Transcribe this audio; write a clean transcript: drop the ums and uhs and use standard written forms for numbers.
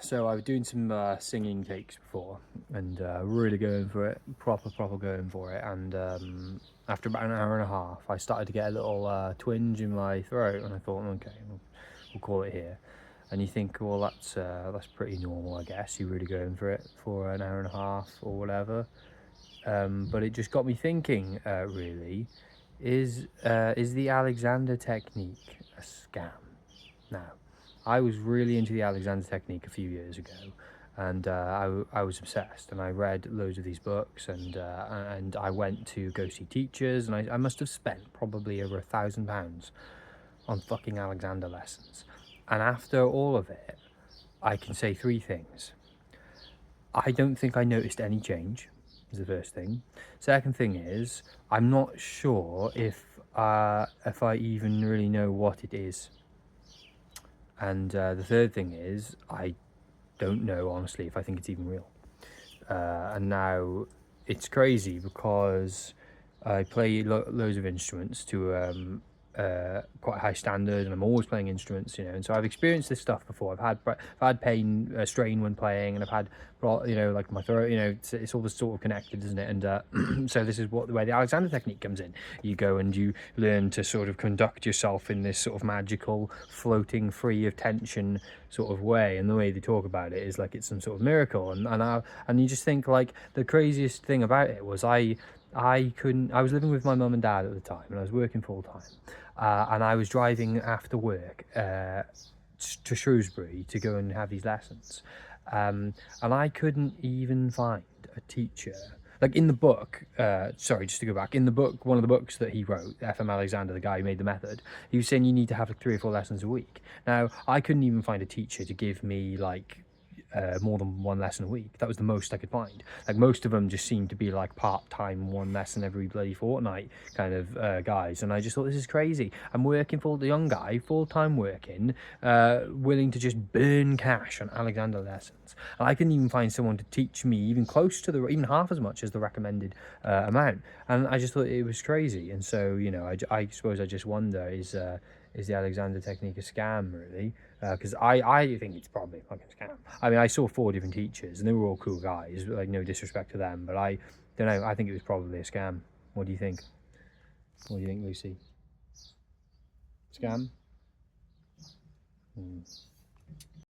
So I was doing some singing takes before, and really going for it, proper going for it. And after about an hour and a half, I started to get a little twinge in my throat, and I thought, okay, we'll call it here. And you think, well, that's pretty normal, I guess. You're really going for it for an hour and a half or whatever. But it just got me thinking. Really, is the Alexander technique a scam? Now, I was really into the Alexander technique a few years ago, and I was obsessed, and I read loads of these books, and I went to go see teachers, and I must have spent probably over £1,000 on fucking Alexander lessons. And after all of it, I can say three things. I don't think I noticed any change, is the first thing. Second thing is, I'm not sure if I even really know what it is. And the third thing is, I don't know, honestly, if I think it's even real. And now it's crazy because I play loads of instruments to quite a high standard, and I'm always playing instruments, and so I've experienced this stuff before. I've had pain, strain when playing, and I've had, like my throat, it's all sort of connected, isn't it? And so this is where the Alexander technique comes in. You go and you learn to sort of conduct yourself in this sort of magical, floating, free of tension sort of way, and the way they talk about it is like it's some sort of miracle. And you just think, like, the craziest thing about it was I was living with my mum and dad at the time, and I was working full time, and I was driving after work to Shrewsbury to go and have these lessons, and I couldn't even find a teacher. Like in the book, sorry, just to go back, in the book, one of the books that he wrote, F.M. Alexander, the guy who made the method, he was saying you need to have like 3 or 4 lessons a week. Now, I couldn't even find a teacher to give me like more than 1 lesson a week. That was the most I could find. Like, most of them just seemed to be like part-time, 1 lesson every bloody fortnight kind of guys, and I just thought, this is crazy. I'm working for the young guy, full-time working, willing to just burn cash on Alexander lessons, and I couldn't even find someone to teach me even close to the, even half as much as the recommended amount, and I just thought it was crazy. And so, I suppose I just wonder, is the Alexander technique a scam, really? Because I think it's probably a fucking scam. I mean, I saw 4 different teachers, and they were all cool guys, like, no disrespect to them, but I don't know, I think it was probably a scam. What do you think? What do you think, Lucy? Scam?